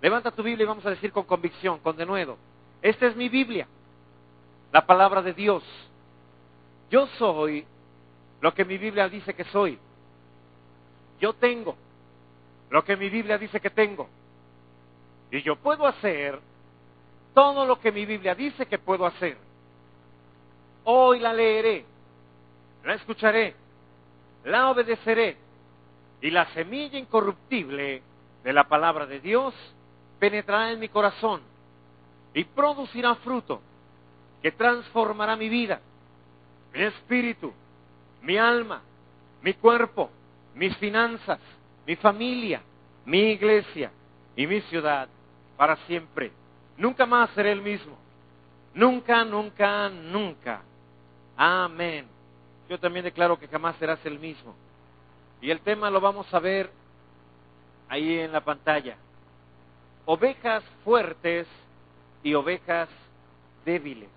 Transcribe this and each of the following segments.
Levanta tu Biblia y vamos a decir con convicción, con denuedo: esta es mi Biblia, la palabra de Dios. Yo soy lo que mi Biblia dice que soy. Yo tengo lo que mi Biblia dice que tengo. Y yo puedo hacer todo lo que mi Biblia dice que puedo hacer. Hoy la leeré, la escucharé, la obedeceré, y la semilla incorruptible de la palabra de Dios penetrará en mi corazón y producirá fruto que transformará mi vida, mi espíritu, mi alma, mi cuerpo, mis finanzas, mi familia, mi iglesia y mi ciudad para siempre. Nunca más seré el mismo. Nunca, nunca, nunca. Amén. Yo también declaro que jamás serás el mismo. Y el tema lo vamos a ver ahí en la pantalla: ovejas fuertes y ovejas débiles.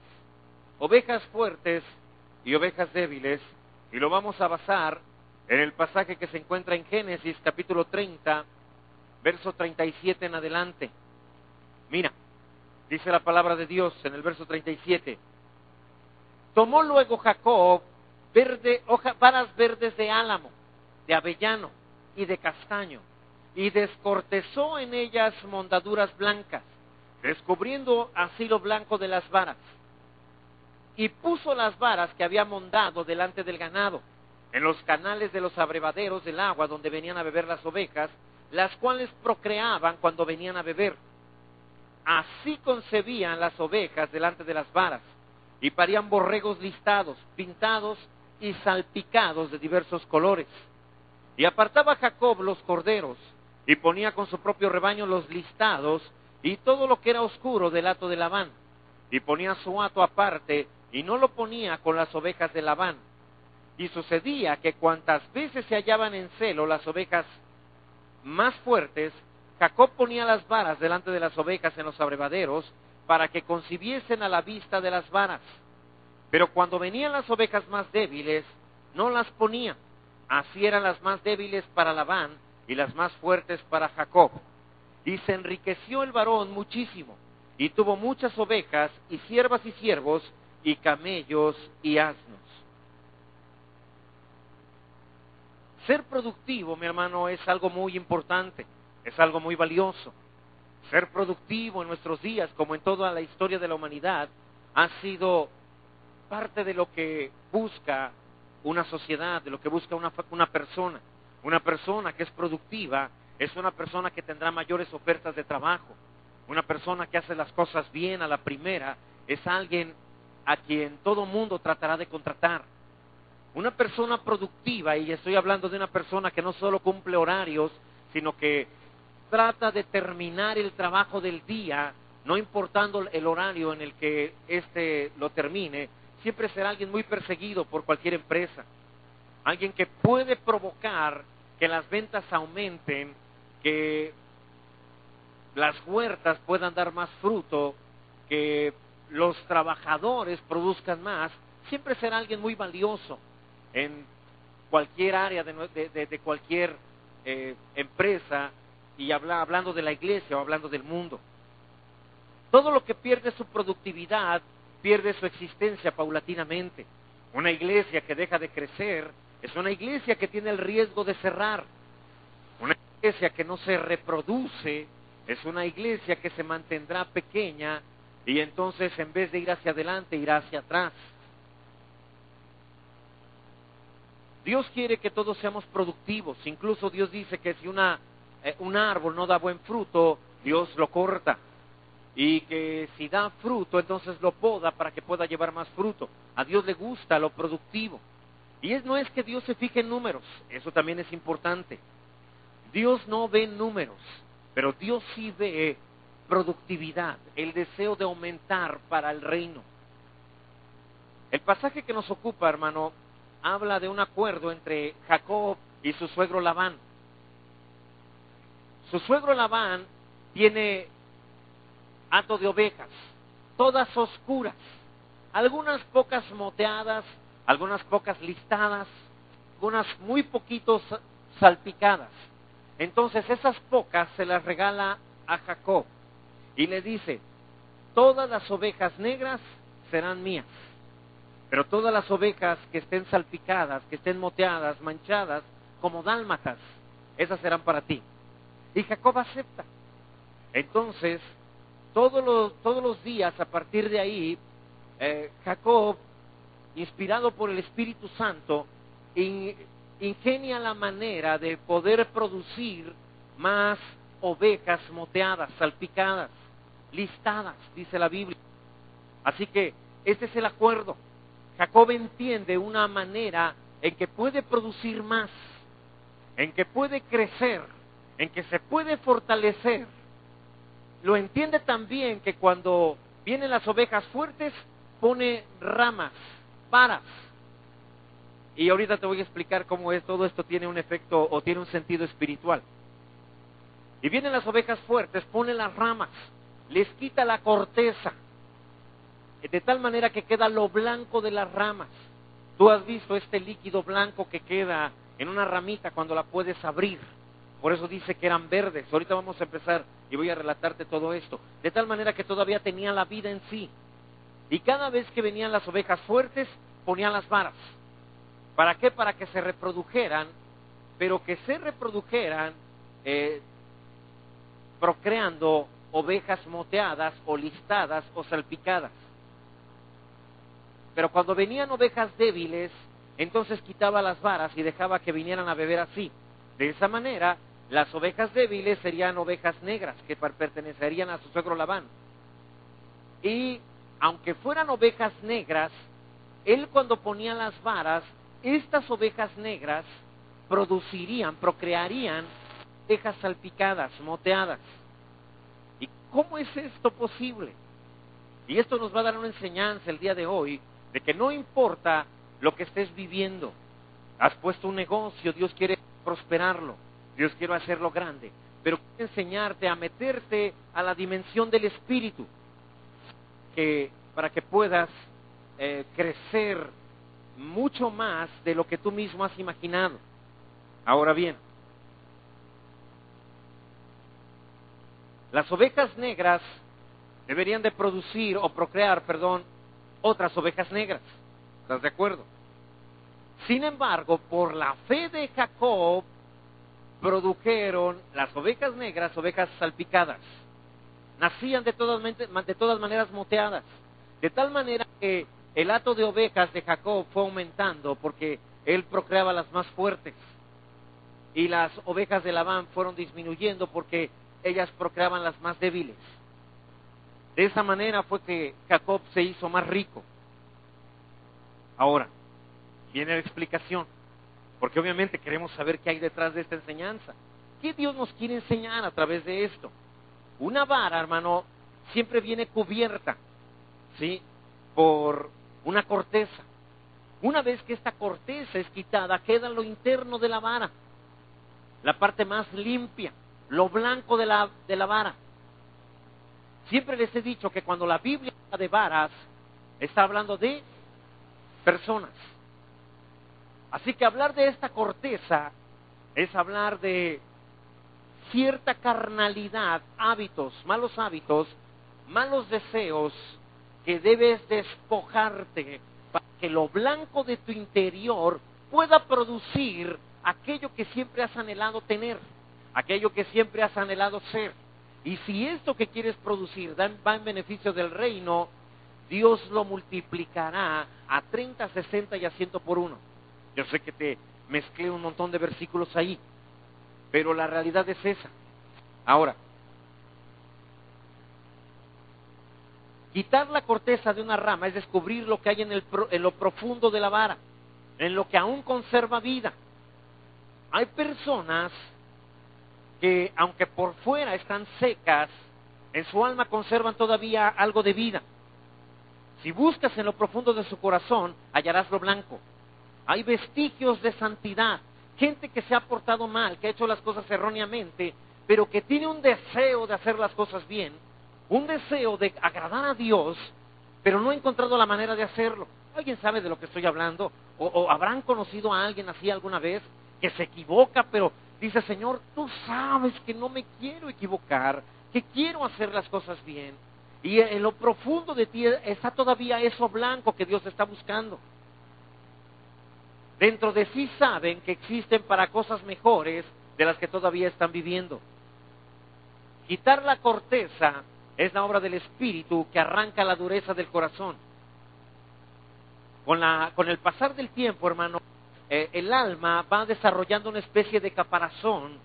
Ovejas fuertes y ovejas débiles. Y lo vamos a basar en el pasaje que se encuentra en Génesis capítulo 30, verso 37 en adelante. Mira, dice la palabra de Dios en el verso 37. Tomó luego Jacob varas verdes de álamo, de avellano y de castaño, y descortezó en ellas mondaduras blancas, descubriendo así lo blanco de las varas. Y puso las varas que había mondado delante del ganado, en los canales de los abrevaderos del agua donde venían a beber las ovejas, las cuales procreaban cuando venían a beber. Así concebían las ovejas delante de las varas, y parían borregos listados, pintados y salpicados de diversos colores. Y apartaba Jacob los corderos, y ponía con su propio rebaño los listados, y todo lo que era oscuro del hato de Labán, y ponía su hato aparte, y no lo ponía con las ovejas de Labán. Y sucedía que cuantas veces se hallaban en celo las ovejas más fuertes, Jacob ponía las varas delante de las ovejas en los abrevaderos, para que concibiesen a la vista de las varas. Pero cuando venían las ovejas más débiles, no las ponía. Así eran las más débiles para Labán y las más fuertes para Jacob. Y se enriqueció el varón muchísimo, y tuvo muchas ovejas, y siervas y siervos, y camellos y asnos. Ser productivo, mi hermano, es algo muy importante, es algo muy valioso. Ser productivo en nuestros días, como en toda la historia de la humanidad, ha sido parte de lo que busca una sociedad, de lo que busca una persona. Una persona que es productiva es una persona que tendrá mayores ofertas de trabajo. Una persona que hace las cosas bien a la primera es alguien a quien todo mundo tratará de contratar. Una persona productiva, y estoy hablando de una persona que no solo cumple horarios, sino que trata de terminar el trabajo del día, no importando el horario en el que éste lo termine, siempre será alguien muy perseguido por cualquier empresa. Alguien que puede provocar que las ventas aumenten, que las huertas puedan dar más fruto, que los trabajadores produzcan más. Siempre será alguien muy valioso en cualquier área de cualquier empresa, y hablando de la iglesia o hablando del mundo. Todo lo que pierde su productividad pierde su existencia paulatinamente. Una iglesia que deja de crecer es una iglesia que tiene el riesgo de cerrar. Una iglesia que no se reproduce es una iglesia que se mantendrá pequeña, y entonces en vez de ir hacia adelante irá hacia atrás. Dios quiere que todos seamos productivos. Incluso Dios dice que si un árbol no da buen fruto, Dios lo corta. Y que si da fruto, entonces lo poda para que pueda llevar más fruto. A Dios le gusta lo productivo. Y no es que Dios se fije en números, eso también es importante. Dios no ve números, pero Dios sí ve productividad, el deseo de aumentar para el reino. El pasaje que nos ocupa, hermano, habla de un acuerdo entre Jacob y su suegro Labán. Su suegro Labán tiene hato de ovejas, todas oscuras, algunas pocas moteadas, algunas pocas listadas, algunas muy poquitos salpicadas. Entonces esas pocas se las regala a Jacob y le dice, todas las ovejas negras serán mías, pero todas las ovejas que estén salpicadas, que estén moteadas, manchadas, como dálmatas, esas serán para ti. Y Jacob acepta. Entonces, todos los días, a partir de ahí, Jacob, inspirado por el Espíritu Santo, ingenia la manera de poder producir más ovejas moteadas, salpicadas, listadas, dice la Biblia. Así que este es el acuerdo. Jacob entiende una manera en que puede producir más, en que puede crecer, en que se puede fortalecer. Lo entiende también que cuando vienen las ovejas fuertes, pone ramas, varas. Y ahorita te voy a explicar cómo es, todo esto tiene un efecto o tiene un sentido espiritual. Y vienen las ovejas fuertes, pone las ramas, les quita la corteza, de tal manera que queda lo blanco de las ramas. Tú has visto este líquido blanco que queda en una ramita cuando la puedes abrir. Por eso dice que eran verdes. Ahorita vamos a empezar y voy a relatarte todo esto. De tal manera que todavía tenía la vida en sí. Y cada vez que venían las ovejas fuertes, ponían las varas. ¿Para qué? Para que se reprodujeran, pero que se reprodujeran procreando ovejas moteadas o listadas o salpicadas. Pero cuando venían ovejas débiles, entonces quitaba las varas y dejaba que vinieran a beber así. De esa manera, las ovejas débiles serían ovejas negras que pertenecerían a su suegro Labán. Y aunque fueran ovejas negras, él cuando ponía las varas, estas ovejas negras procrearían ovejas salpicadas, moteadas. ¿Y cómo es esto posible? Y esto nos va a dar una enseñanza el día de hoy, de que no importa lo que estés viviendo, has puesto un negocio, Dios quiere prosperarlo, Dios quiere hacerlo grande, pero quiere enseñarte a meterte a la dimensión del Espíritu, para que puedas crecer mucho más de lo que tú mismo has imaginado. Ahora bien, las ovejas negras deberían de producir o procrear, otras ovejas negras. ¿Estás de acuerdo? Sin embargo, por la fe de Jacob, produjeron las ovejas negras, ovejas salpicadas. Nacían de todas maneras moteadas. De tal manera que el hato de ovejas de Jacob fue aumentando porque él procreaba las más fuertes. Y las ovejas de Labán fueron disminuyendo porque ellas procreaban las más débiles. De esa manera fue que Jacob se hizo más rico. Ahora, viene la explicación, porque obviamente queremos saber qué hay detrás de esta enseñanza. ¿Qué Dios nos quiere enseñar a través de esto? Una vara, hermano, siempre viene cubierta, ¿sí?, por una corteza. Una vez que esta corteza es quitada, queda lo interno de la vara, la parte más limpia, lo blanco de la vara. Siempre les he dicho que cuando la Biblia habla de varas, está hablando de personas. Así que hablar de esta corteza es hablar de cierta carnalidad, hábitos, malos deseos que debes despojarte para que lo blanco de tu interior pueda producir aquello que siempre has anhelado tener, aquello que siempre has anhelado ser. Y si esto que quieres producir va en beneficio del reino, Dios lo multiplicará a 30, 60 y a 100 por uno. Yo sé que te mezclé un montón de versículos ahí, pero la realidad es esa. Ahora, quitar la corteza de una rama es descubrir lo que hay en lo profundo de la vara, en lo que aún conserva vida. Hay personas que, aunque por fuera están secas, en su alma conservan todavía algo de vida. Si buscas en lo profundo de su corazón, hallarás lo blanco. Hay vestigios de santidad, gente que se ha portado mal, que ha hecho las cosas erróneamente, pero que tiene un deseo de hacer las cosas bien, un deseo de agradar a Dios, pero no ha encontrado la manera de hacerlo. ¿Alguien sabe de lo que estoy hablando? ¿O habrán conocido a alguien así alguna vez que se equivoca, pero dice, Señor, tú sabes que no me quiero equivocar, que quiero hacer las cosas bien, y en lo profundo de ti está todavía eso blanco que Dios está buscando. Dentro de sí saben que existen para cosas mejores de las que todavía están viviendo. Quitar la corteza es la obra del Espíritu que arranca la dureza del corazón. Con el pasar del tiempo, hermano, el alma va desarrollando una especie de caparazón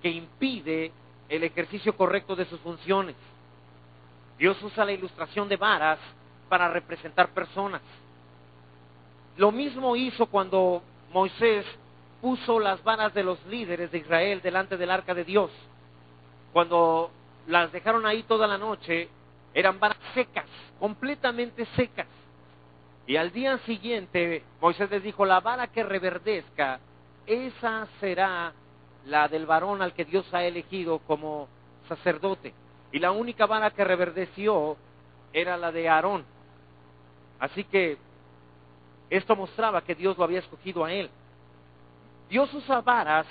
que impide el ejercicio correcto de sus funciones. Dios usa la ilustración de varas para representar personas. Lo mismo hizo cuando Moisés puso las varas de los líderes de Israel delante del arca de Dios. Cuando las dejaron ahí toda la noche, eran varas secas, completamente secas. Y al día siguiente, Moisés les dijo, la vara que reverdezca, esa será la del varón al que Dios ha elegido como sacerdote. Y la única vara que reverdeció era la de Aarón. Así que esto mostraba que Dios lo había escogido a él. Dios usa varas,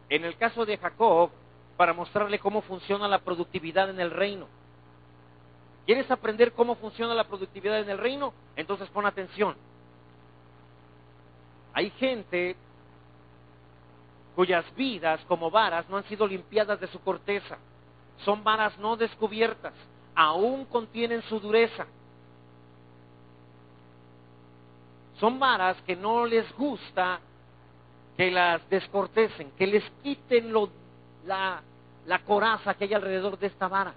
en el caso de Jacob, para mostrarle cómo funciona la productividad en el reino. ¿Quieres aprender cómo funciona la productividad en el reino? Entonces pon atención. Hay gente cuyas vidas como varas no han sido limpiadas de su corteza. Son varas no descubiertas, aún contienen su dureza. Son varas que no les gusta que las descortecen, que les quiten la coraza que hay alrededor de esta vara.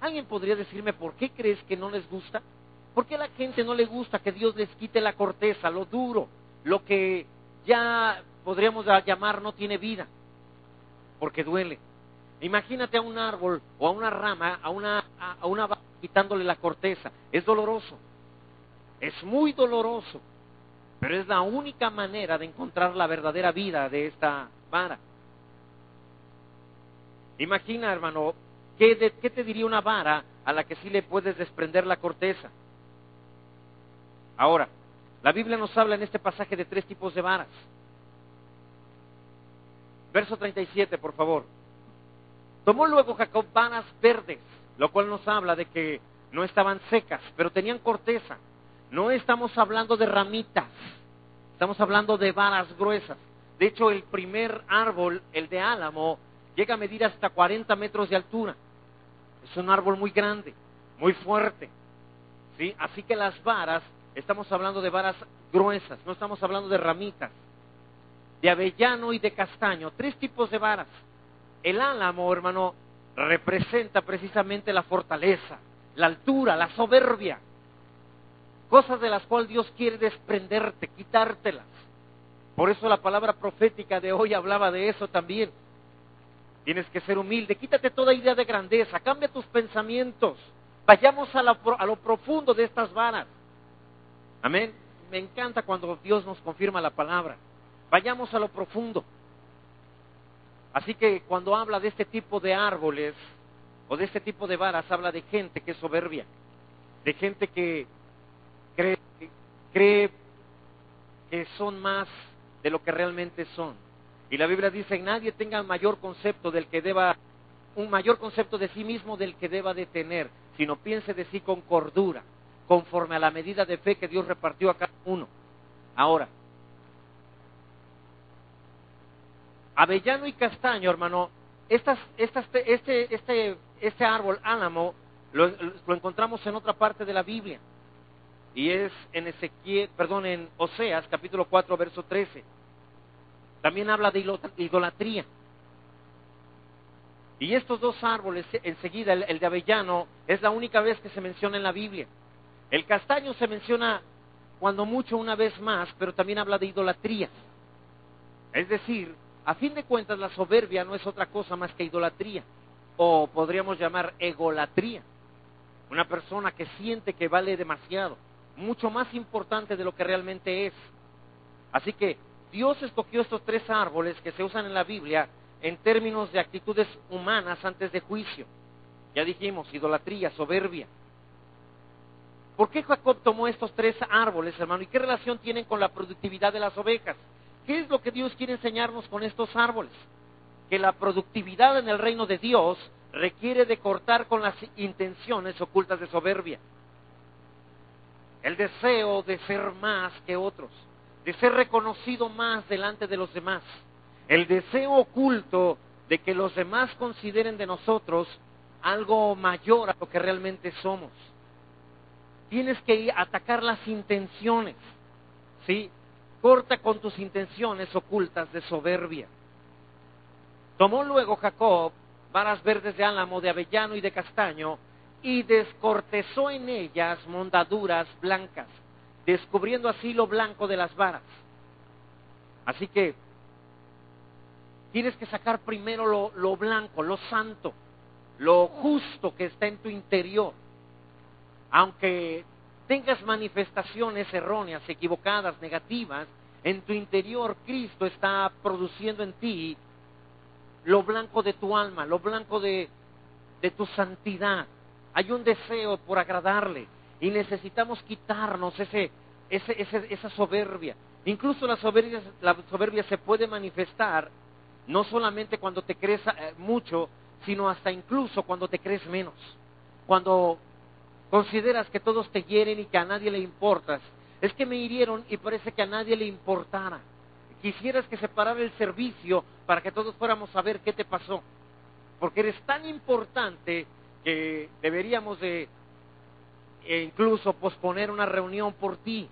¿Alguien podría decirme por qué crees que no les gusta? ¿Por qué a la gente no le gusta que Dios les quite la corteza, lo duro, lo que ya podríamos llamar no tiene vida? Porque duele. Imagínate a un árbol o a una rama, a una vara quitándole la corteza. Es doloroso. Es muy doloroso. Pero es la única manera de encontrar la verdadera vida de esta vara. Imagina, hermano, ¿qué te diría una vara a la que sí le puedes desprender la corteza? Ahora, la Biblia nos habla en este pasaje de 3 tipos de varas. Verso 37, por favor. Tomó luego Jacob varas verdes, lo cual nos habla de que no estaban secas, pero tenían corteza. No estamos hablando de ramitas, estamos hablando de varas gruesas. De hecho, el primer árbol, el de álamo, llega a medir hasta 40 metros de altura. Es un árbol muy grande, muy fuerte, ¿sí? Así que las varas, estamos hablando de varas gruesas, no estamos hablando de ramitas. De avellano y de castaño, 3 tipos de varas. El álamo, hermano, representa precisamente la fortaleza, la altura, la soberbia. Cosas de las cuales Dios quiere desprenderte, quitártelas. Por eso la palabra profética de hoy hablaba de eso también. Tienes que ser humilde, quítate toda idea de grandeza, cambia tus pensamientos. Vayamos a lo profundo de estas varas. Amén. Me encanta cuando Dios nos confirma la palabra. Vayamos a lo profundo. Así que cuando habla de este tipo de árboles o de este tipo de varas, habla de gente que es soberbia, de gente que cree que son más de lo que realmente son. Y la Biblia dice, nadie tenga un mayor concepto de sí mismo del que deba de tener, sino piense de sí con cordura, conforme a la medida de fe que Dios repartió a cada uno. Ahora, avellano y castaño, hermano, este árbol álamo lo encontramos en otra parte de la Biblia, y es en Oseas, capítulo 4, verso 13. También habla de idolatría. Y estos 2 árboles, enseguida, el de avellano, es la única vez que se menciona en la Biblia. El castaño se menciona cuando mucho una vez más, pero también habla de idolatría. Es decir, a fin de cuentas, la soberbia no es otra cosa más que idolatría, o podríamos llamar egolatría. Una persona que siente que vale demasiado, mucho más importante de lo que realmente es. Así que Dios escogió estos 3 árboles que se usan en la Biblia en términos de actitudes humanas antes de juicio. Ya dijimos, idolatría, soberbia. ¿Por qué Jacob tomó estos 3 árboles, hermano? ¿Y qué relación tienen con la productividad de las ovejas? ¿Qué es lo que Dios quiere enseñarnos con estos árboles? Que la productividad en el reino de Dios requiere de cortar con las intenciones ocultas de soberbia. El deseo de ser más que otros, de ser reconocido más delante de los demás. El deseo oculto de que los demás consideren de nosotros algo mayor a lo que realmente somos. Tienes que atacar las intenciones, ¿sí? Corta con tus intenciones ocultas de soberbia. Tomó luego Jacob varas verdes de álamo, de avellano y de castaño, y descortezó en ellas mondaduras blancas, descubriendo así lo blanco de las varas. Así que tienes que sacar primero lo blanco, lo santo, lo justo que está en tu interior. Aunque tengas manifestaciones erróneas, equivocadas, negativas, en tu interior Cristo está produciendo en ti lo blanco de tu alma, lo blanco de tu santidad. Hay un deseo por agradarle y necesitamos quitarnos esa soberbia. Incluso la soberbia se puede manifestar no solamente cuando te crees mucho, sino hasta incluso cuando te crees menos. Cuando consideras que todos te hieren y que a nadie le importas. Es que me hirieron y parece que a nadie le importara. Quisieras que se parara el servicio para que todos fuéramos a ver qué te pasó. Porque eres tan importante que deberíamos de incluso posponer una reunión por ti.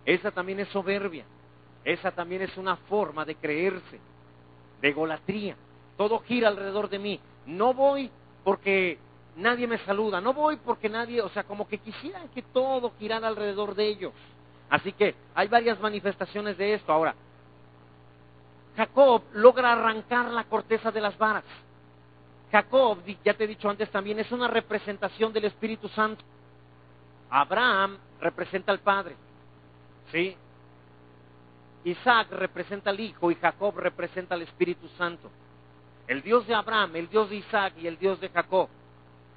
Esa también es soberbia. Esa también es una forma de creerse, de egolatría. Todo gira alrededor de mí. No voy porque nadie me saluda, no voy porque nadie, o sea, como que quisieran que todo girara alrededor de ellos. Así que hay varias manifestaciones de esto. Ahora, Jacob logra arrancar la corteza de las varas. Jacob, ya te he dicho antes también, es una representación del Espíritu Santo. Abraham representa al Padre, ¿sí? Isaac representa al Hijo y Jacob representa al Espíritu Santo. El Dios de Abraham, el Dios de Isaac y el Dios de Jacob.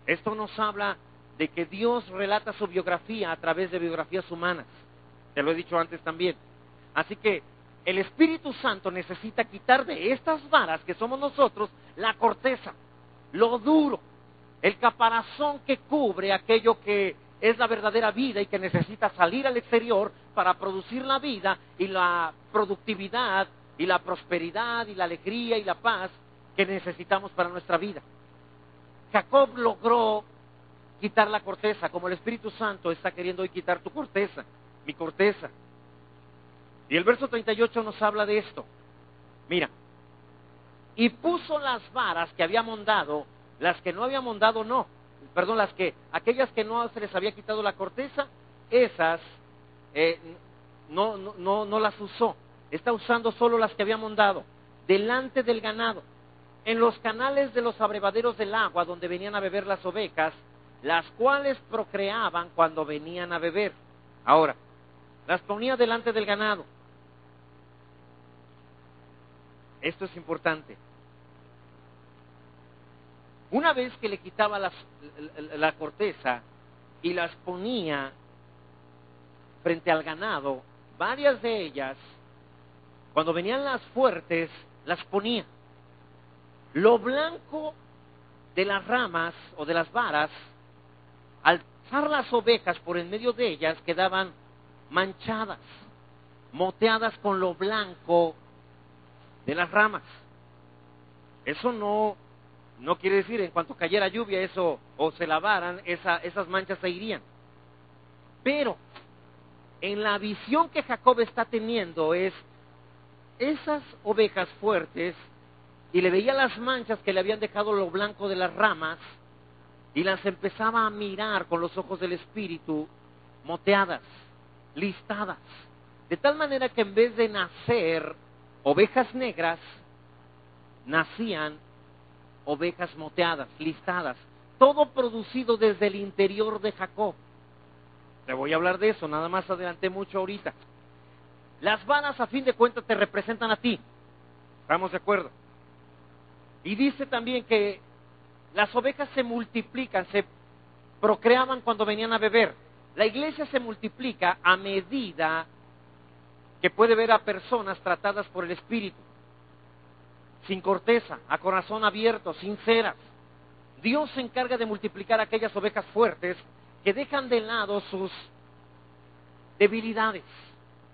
Esto nos habla de que Dios relata su biografía a través de biografías humanas. Te lo he dicho antes también. Así que el Espíritu Santo necesita quitar de estas varas que somos nosotros la corteza, lo duro, el caparazón que cubre aquello que es la verdadera vida y que necesita salir al exterior para producir la vida y la productividad y la prosperidad y la alegría y la paz que necesitamos para nuestra vida. Jacob logró quitar la corteza, como el Espíritu Santo está queriendo hoy quitar tu corteza, mi corteza. Y el verso 38 nos habla de esto. Mira, y puso las varas que había mondado, las que no había mondado no, perdón, aquellas que no se les había quitado la corteza, esas no las usó, está usando solo las que había mondado, delante del ganado, en los canales de los abrevaderos del agua donde venían a beber las ovejas, las cuales procreaban cuando venían a beber. Ahora, las ponía delante del ganado. Esto es importante. Una vez que le quitaba la corteza y las ponía frente al ganado, varias de ellas, cuando venían las fuertes, las ponía. Lo blanco de las ramas o de las varas, al pasar las ovejas por en medio de ellas, quedaban manchadas, moteadas con lo blanco de las ramas. Eso no quiere decir en cuanto cayera lluvia eso o se lavaran, esas manchas se irían. Pero en la visión que Jacob está teniendo es esas ovejas fuertes y le veía las manchas que le habían dejado lo blanco de las ramas y las empezaba a mirar con los ojos del Espíritu, moteadas, listadas, de tal manera que en vez de nacer ovejas negras, nacían ovejas moteadas, listadas, todo producido desde el interior de Jacob. Te voy a hablar de eso, nada más adelanté mucho ahorita. Las varas a fin de cuentas te representan a ti, ¿estamos de acuerdo? Y dice también que las ovejas se multiplican, se procreaban cuando venían a beber. La iglesia se multiplica a medida que puede ver a personas tratadas por el Espíritu, sin corteza, a corazón abierto, sinceras, Dios se encarga de multiplicar aquellas ovejas fuertes que dejan de lado sus debilidades.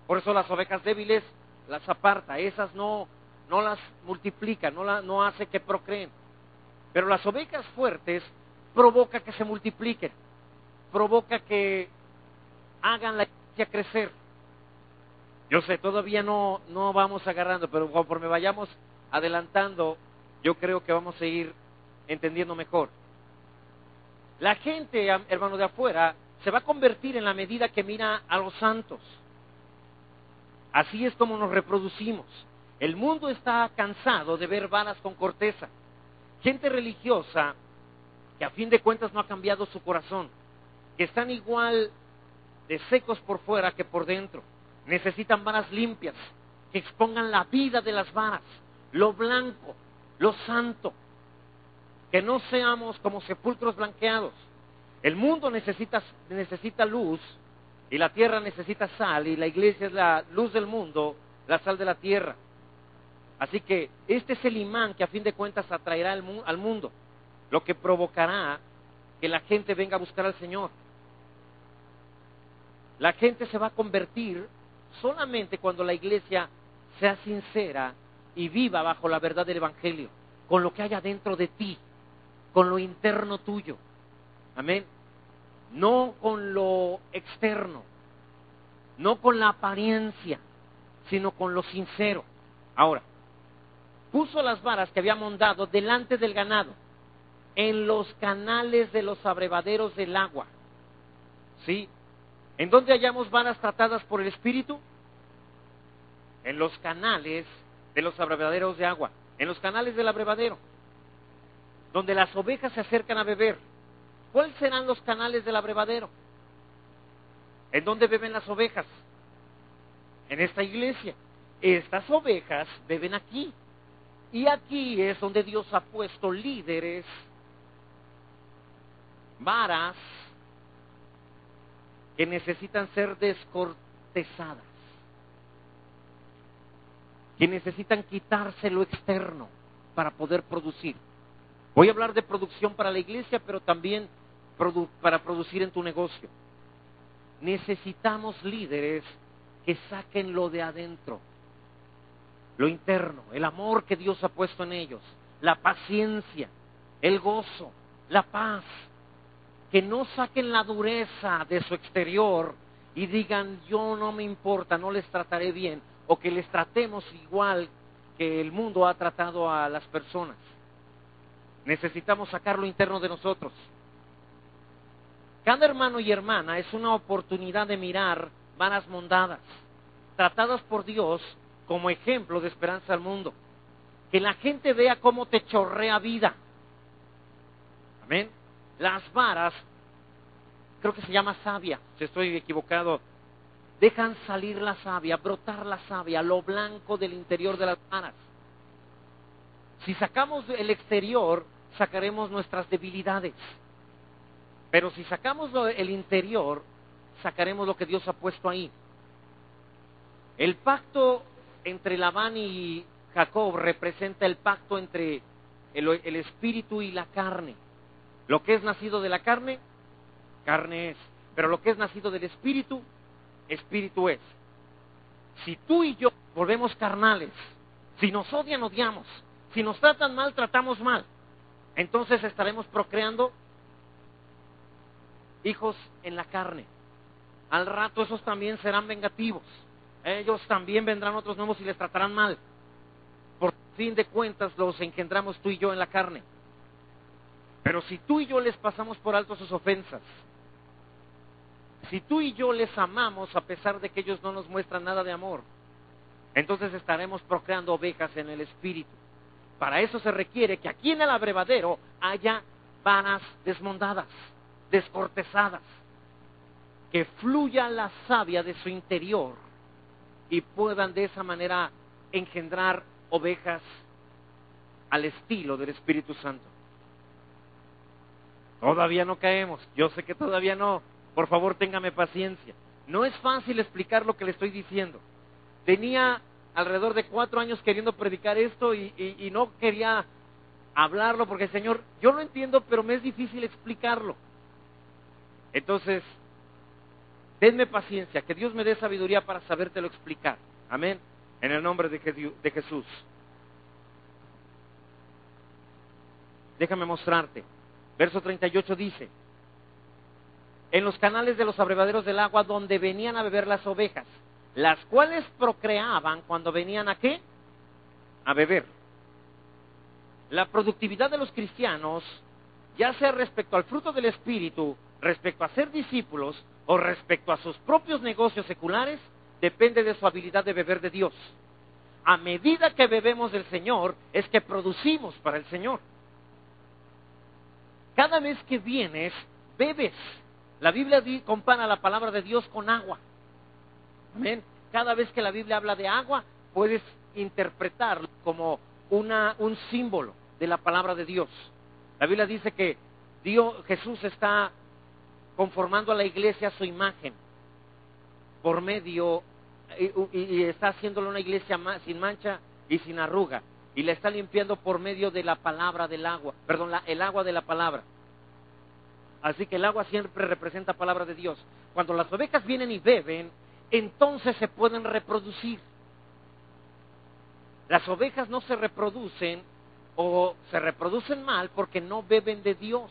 Por eso las ovejas débiles las aparta, esas no las multiplica, no hace que procreen. Pero las ovejas fuertes provoca que se multipliquen, provoca que hagan la iglesia crecer. Yo sé, todavía no vamos agarrando, pero conforme vayamos adelantando, yo creo que vamos a ir entendiendo mejor. La gente, hermano, de afuera, se va a convertir en la medida que mira a los santos. Así es como nos reproducimos. El mundo está cansado de ver varas con corteza. Gente religiosa que a fin de cuentas no ha cambiado su corazón, que están igual de secos por fuera que por dentro. Necesitan varas limpias, que expongan la vida de las varas, lo blanco, lo santo, que no seamos como sepulcros blanqueados. El mundo necesita luz, y la tierra necesita sal, y la iglesia es la luz del mundo, la sal de la tierra. Así que este es el imán que a fin de cuentas atraerá al mundo, lo que provocará que la gente venga a buscar al Señor. La gente se va a convertir solamente cuando la iglesia sea sincera y viva bajo la verdad del Evangelio, con lo que hay adentro de ti, con lo interno tuyo. Amén. No con lo externo, no con la apariencia, sino con lo sincero. Ahora, puso las varas que había montado delante del ganado, en los canales de los abrevaderos del agua. ¿Sí? ¿En dónde hallamos varas tratadas por el Espíritu? En los canales de los abrevaderos de agua, en los canales del abrevadero, donde las ovejas se acercan a beber. ¿Cuáles serán los canales del abrevadero? ¿En dónde beben las ovejas? En esta iglesia. Estas ovejas beben aquí. Y aquí es donde Dios ha puesto líderes, varas, que necesitan ser descortezadas, que necesitan quitarse lo externo para poder producir. Voy a hablar de producción para la iglesia, pero también para producir en tu negocio. Necesitamos líderes que saquen lo de adentro, lo interno, el amor que Dios ha puesto en ellos, la paciencia, el gozo, la paz. Que no saquen la dureza de su exterior y digan, yo no me importa, no les trataré bien, o que les tratemos igual que el mundo ha tratado a las personas. Necesitamos sacar lo interno de nosotros. Cada hermano y hermana es una oportunidad de mirar varas mondadas, tratadas por Dios como ejemplo de esperanza al mundo. Que la gente vea cómo te chorrea vida. Amén. Las varas, creo que se llama savia, si estoy equivocado, dejan salir la savia, brotar la savia, lo blanco del interior de las varas. Si sacamos el exterior, sacaremos nuestras debilidades. Pero si sacamos el interior, sacaremos lo que Dios ha puesto ahí. El pacto entre Labán y Jacob representa el pacto entre el espíritu y la carne. Lo que es nacido de la carne, carne es. Pero lo que es nacido del espíritu, espíritu es. Si tú y yo volvemos carnales, si nos odian, odiamos. Si nos tratan mal, tratamos mal. Entonces estaremos procreando hijos en la carne. Al rato esos también serán vengativos. Ellos también vendrán otros nuevos y les tratarán mal. Por fin de cuentas los engendramos tú y yo en la carne. Pero si tú y yo les pasamos por alto sus ofensas, si tú y yo les amamos a pesar de que ellos no nos muestran nada de amor, entonces estaremos procreando ovejas en el espíritu. Para eso se requiere que aquí en el abrevadero haya varas desmondadas, descortezadas, que fluya la savia de su interior y puedan de esa manera engendrar ovejas al estilo del Espíritu Santo. Todavía no caemos, yo sé que todavía no, por favor téngame paciencia. No es fácil explicar lo que le estoy diciendo. Tenía alrededor de 4 años queriendo predicar esto y no quería hablarlo, porque Señor, yo lo entiendo, pero me es difícil explicarlo. Entonces, denme paciencia, que Dios me dé sabiduría para sabértelo explicar. Amén. En el nombre de Jesús. Déjame mostrarte. Verso 38 dice: en los canales de los abrevaderos del agua donde venían a beber las ovejas, las cuales procreaban cuando venían ¿a qué? A beber. La productividad de los cristianos, ya sea respecto al fruto del Espíritu, respecto a ser discípulos o respecto a sus propios negocios seculares, depende de su habilidad de beber de Dios. A medida que bebemos del Señor, es que producimos para el Señor. Cada vez que vienes, bebes. La Biblia compara la palabra de Dios con agua. Amén. Cada vez que la Biblia habla de agua, puedes interpretarlo como un símbolo de la palabra de Dios. La Biblia dice que Jesús está conformando a la iglesia a su imagen por medio, y está haciéndole una iglesia sin mancha y sin arruga, y la está limpiando por medio de la palabra del agua, el agua de la palabra. Así que el agua siempre representa palabra de Dios. Cuando las ovejas vienen y beben, entonces se pueden reproducir. Las ovejas no se reproducen o se reproducen mal porque no beben de Dios.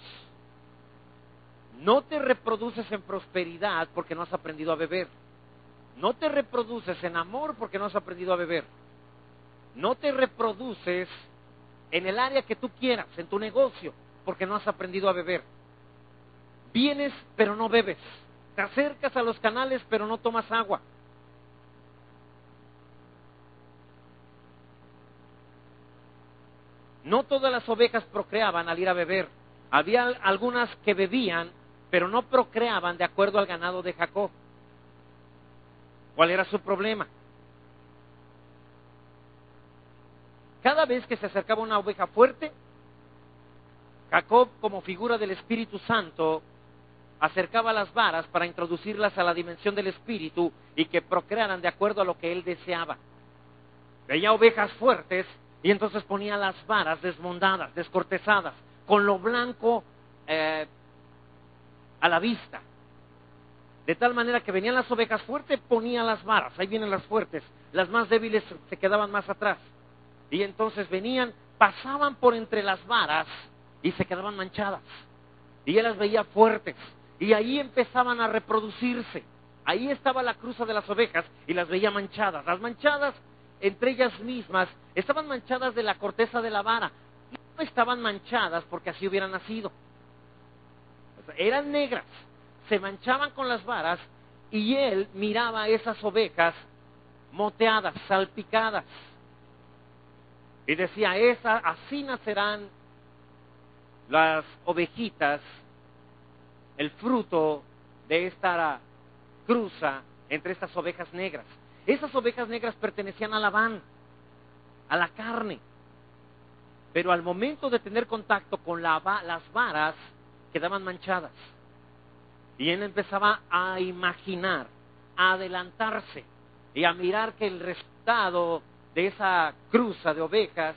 No te reproduces en prosperidad porque no has aprendido a beber. No te reproduces en amor porque no has aprendido a beber. No te reproduces en el área que tú quieras, en tu negocio, porque no has aprendido a beber. Vienes pero no bebes. Te acercas a los canales pero no tomas agua. No todas las ovejas procreaban al ir a beber. Había algunas que bebían, pero no procreaban de acuerdo al ganado de Jacob. ¿Cuál era su problema? Cada vez que se acercaba una oveja fuerte, Jacob, como figura del Espíritu Santo, acercaba las varas para introducirlas a la dimensión del Espíritu y que procrearan de acuerdo a lo que él deseaba. Veía ovejas fuertes y entonces ponía las varas desmondadas, descortezadas, con lo blanco a la vista. De tal manera que venían las ovejas fuertes, ponía las varas, ahí vienen las fuertes, las más débiles se quedaban más atrás. Y entonces venían, pasaban por entre las varas y se quedaban manchadas. Y él las veía fuertes. Y ahí empezaban a reproducirse. Ahí estaba la cruza de las ovejas y las veía manchadas. Las manchadas, entre ellas mismas, estaban manchadas de la corteza de la vara. Y no estaban manchadas porque así hubieran nacido. O sea, eran negras, se manchaban con las varas y él miraba a esas ovejas moteadas, salpicadas. Y decía, así nacerán las ovejitas, el fruto de esta cruza entre estas ovejas negras. Esas ovejas negras pertenecían a Labán, a la carne. Pero al momento de tener contacto con las varas, quedaban manchadas. Y él empezaba a imaginar, a adelantarse y a mirar que el resultado de esa cruza de ovejas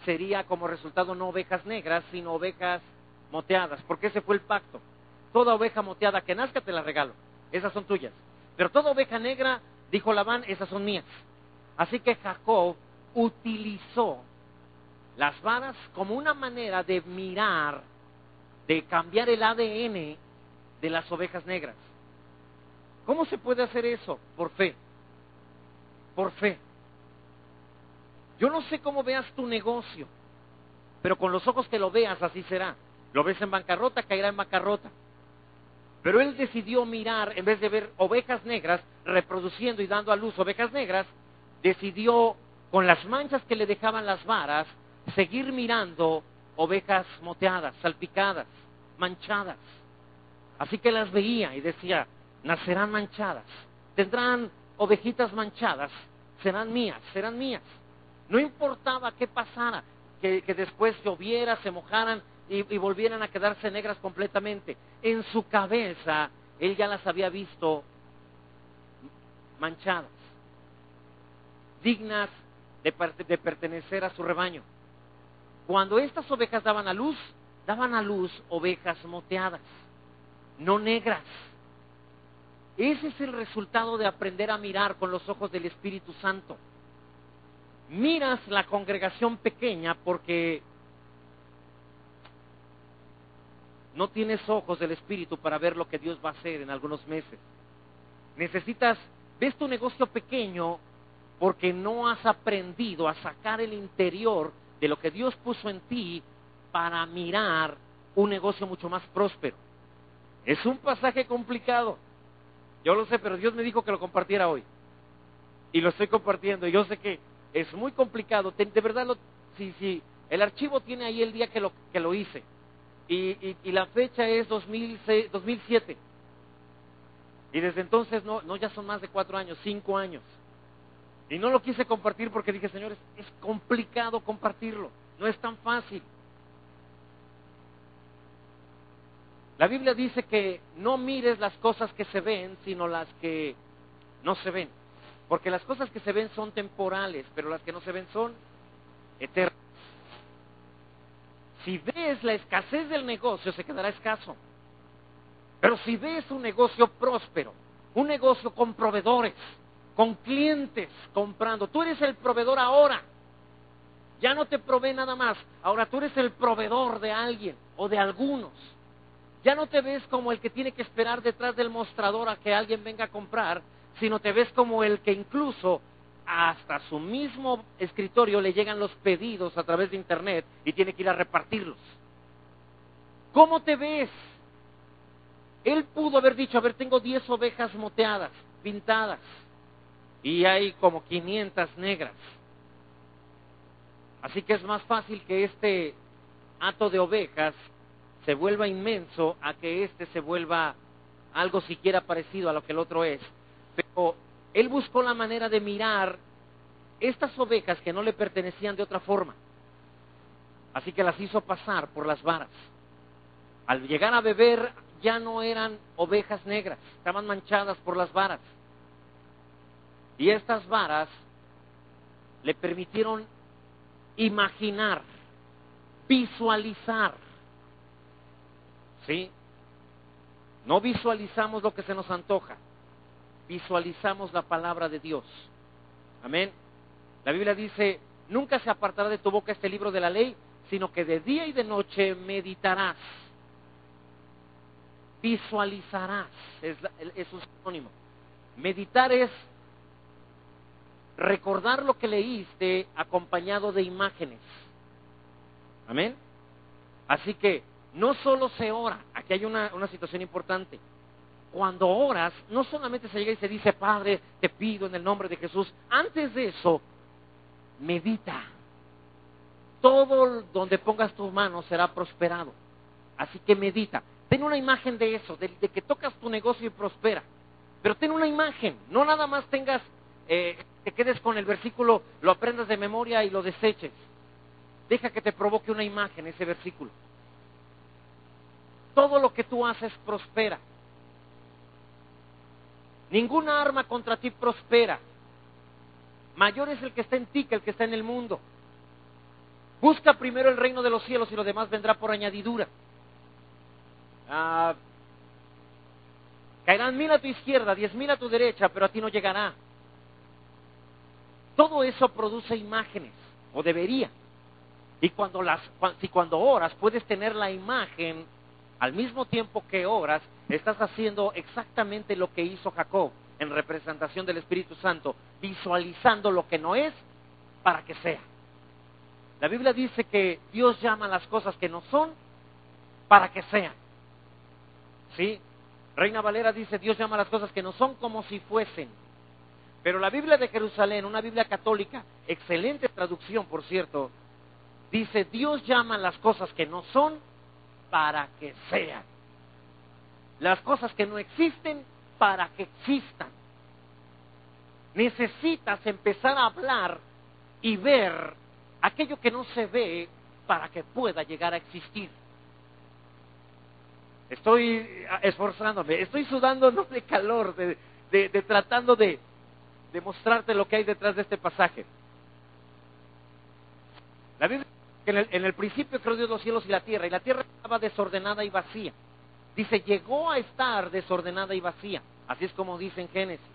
sería como resultado no ovejas negras, sino ovejas moteadas, porque ese fue el pacto. Toda oveja moteada que nazca te la regalo, esas son tuyas. Pero toda oveja negra, dijo Labán, esas son mías. Así que Jacob utilizó las varas como una manera de mirar, de cambiar el ADN de las ovejas negras. ¿Cómo se puede hacer eso? Por fe. Por fe. Yo no sé cómo veas tu negocio, pero con los ojos que lo veas, así será. Lo ves en bancarrota, caerá en bancarrota. Pero él decidió mirar, en vez de ver ovejas negras reproduciendo y dando a luz ovejas negras, decidió, con las manchas que le dejaban las varas, seguir mirando ovejas moteadas, salpicadas, manchadas. Así que las veía y decía, nacerán manchadas, tendrán ovejitas manchadas, serán mías, serán mías. No importaba qué pasara, que después lloviera, se mojaran y volvieran a quedarse negras completamente. En su cabeza, él ya las había visto manchadas, dignas de pertenecer a su rebaño. Cuando estas ovejas daban a luz ovejas moteadas, no negras. Ese es el resultado de aprender a mirar con los ojos del Espíritu Santo. Miras la congregación pequeña porque no tienes ojos del Espíritu para ver lo que Dios va a hacer en algunos meses. Ves tu negocio pequeño porque no has aprendido a sacar el interior de lo que Dios puso en ti para mirar un negocio mucho más próspero. Es un pasaje complicado, yo lo sé, pero Dios me dijo que lo compartiera hoy. Y lo estoy compartiendo, y yo sé que es muy complicado. De verdad, si el archivo tiene ahí el día que lo hice. Y la fecha es 2007. Y desde entonces, no ya son más de 4 años, 5 años. Y no lo quise compartir porque dije, señores, es complicado compartirlo, no es tan fácil. La Biblia dice que no mires las cosas que se ven, sino las que no se ven. Porque las cosas que se ven son temporales, pero las que no se ven son eternas. Si ves la escasez del negocio, se quedará escaso. Pero si ves un negocio próspero, un negocio con proveedores, con clientes comprando, tú eres el proveedor ahora. Ya no te provee nada más, ahora tú eres el proveedor de alguien o de algunos. Ya no te ves como el que tiene que esperar detrás del mostrador a que alguien venga a comprar, sino te ves como el que incluso hasta su mismo escritorio le llegan los pedidos a través de internet y tiene que ir a repartirlos. ¿Cómo te ves? Él pudo haber dicho, a ver, tengo 10 ovejas moteadas, pintadas, y hay como 500 negras. Así que es más fácil que este hato de ovejas se vuelva inmenso a que este se vuelva algo siquiera parecido a lo que el otro es. Pero él buscó la manera de mirar estas ovejas que no le pertenecían de otra forma. Así que las hizo pasar por las varas. Al llegar a beber ya no eran ovejas negras, estaban manchadas por las varas. Y estas varas le permitieron imaginar, visualizar. ¿Sí? No visualizamos lo que se nos antoja, visualizamos la palabra de Dios. Amén. La Biblia dice, nunca se apartará de tu boca este libro de la ley, sino que de día y de noche meditarás, visualizarás, es un sinónimo. Meditar es recordar lo que leíste acompañado de imágenes. Amén. Así que no solo se ora, aquí hay una situación importante. Cuando oras, no solamente se llega y se dice, Padre, te pido en el nombre de Jesús. Antes de eso, medita. Todo donde pongas tus manos será prosperado. Así que medita. Ten una imagen de eso, de que tocas tu negocio y prospera. Pero ten una imagen, no nada más tengas, te quedes con el versículo, lo aprendas de memoria y lo deseches. Deja que te provoque una imagen ese versículo. Todo lo que tú haces prospera. Ninguna arma contra ti prospera. Mayor es el que está en ti que el que está en el mundo. Busca primero el reino de los cielos y lo demás vendrá por añadidura. Caerán 1000 a tu izquierda, 10,000 a tu derecha, pero a ti no llegará. Todo eso produce imágenes, o debería. Y cuando oras puedes tener la imagen. Al mismo tiempo que oras, estás haciendo exactamente lo que hizo Jacob en representación del Espíritu Santo, visualizando lo que no es para que sea. La Biblia dice que Dios llama las cosas que no son para que sean. ¿Sí? Reina Valera dice, Dios llama las cosas que no son como si fuesen. Pero la Biblia de Jerusalén, una Biblia católica, excelente traducción por cierto, dice, Dios llama las cosas que no son para que sean. Las cosas que no existen para que existan. Necesitas empezar a hablar y ver aquello que no se ve para que pueda llegar a existir. Estoy esforzándome, estoy sudando no de calor, de tratando de mostrarte lo que hay detrás de este pasaje. La Biblia que en el principio creó Dios los cielos y la tierra estaba desordenada y vacía. Dice, llegó a estar desordenada y vacía, así es como dice en Génesis.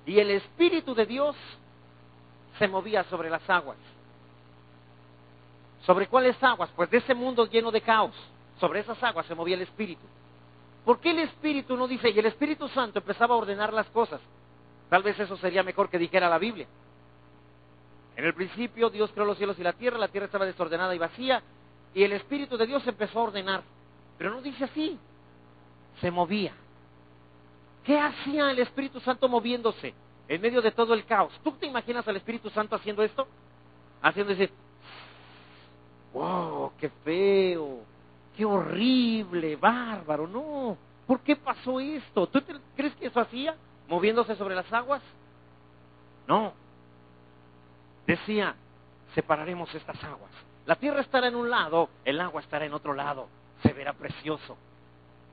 Y el Espíritu de Dios se movía sobre las aguas. ¿Sobre cuáles aguas? Pues de ese mundo lleno de caos. Sobre esas aguas se movía el Espíritu. ¿Por qué el Espíritu no dice? Y el Espíritu Santo empezaba a ordenar las cosas. Tal vez eso sería mejor que dijera la Biblia. En el principio Dios creó los cielos y la tierra estaba desordenada y vacía, y el Espíritu de Dios empezó a ordenar. Pero no dice así, se movía. ¿Qué hacía el Espíritu Santo moviéndose en medio de todo el caos? ¿Tú te imaginas al Espíritu Santo haciendo esto? Haciendo decir, wow, qué feo, qué horrible, bárbaro, no. ¿Por qué pasó esto? ¿Tú crees que eso hacía? ¿Moviéndose sobre las aguas? No. Decía, separaremos estas aguas. La tierra estará en un lado, el agua estará en otro lado. Se verá precioso.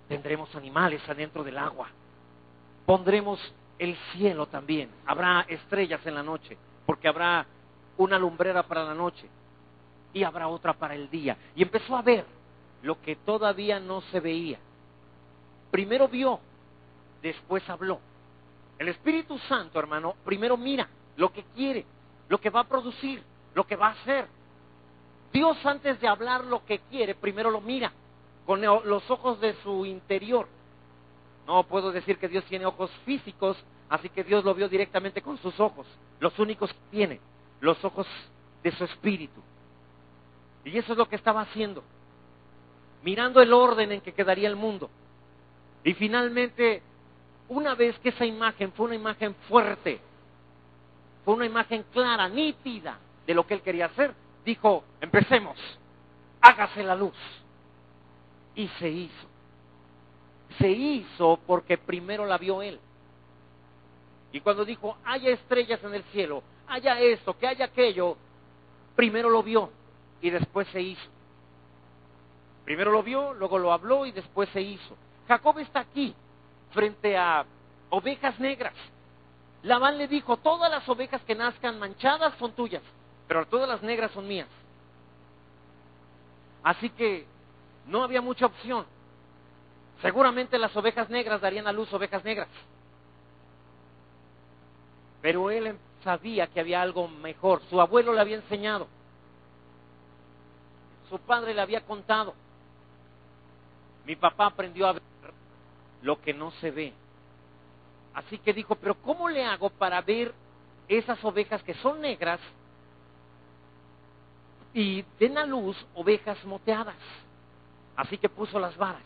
Tendremos animales adentro del agua. Pondremos el cielo también. Habrá estrellas en la noche, porque habrá una lumbrera para la noche y habrá otra para el día. Y empezó a ver lo que todavía no se veía. Primero vio, después habló. El Espíritu Santo, hermano, primero mira lo que quiere, lo que va a producir, lo que va a hacer. Dios, antes de hablar lo que quiere, primero lo mira con los ojos de su interior. No puedo decir que Dios tiene ojos físicos, así que Dios lo vio directamente con sus ojos, los únicos que tiene, los ojos de su espíritu. Y eso es lo que estaba haciendo, mirando el orden en que quedaría el mundo. Y finalmente, una vez que esa imagen fue una imagen fuerte, fue una imagen clara, nítida de lo que él quería hacer, dijo, empecemos, hágase la luz. Y se hizo. Se hizo porque primero la vio él. Y cuando dijo, haya estrellas en el cielo, haya esto, que haya aquello, primero lo vio y después se hizo. Primero lo vio, luego lo habló y después se hizo. Jacob está aquí, frente a ovejas negras. Labán le dijo, todas las ovejas que nazcan manchadas son tuyas, pero todas las negras son mías. Así que no había mucha opción. Seguramente las ovejas negras darían a luz ovejas negras. Pero él sabía que había algo mejor. Su abuelo le había enseñado. Su padre le había contado. Mi papá aprendió a ver lo que no se ve. Así que dijo, pero ¿cómo le hago para ver esas ovejas que son negras y den a luz ovejas moteadas? Así que puso las varas.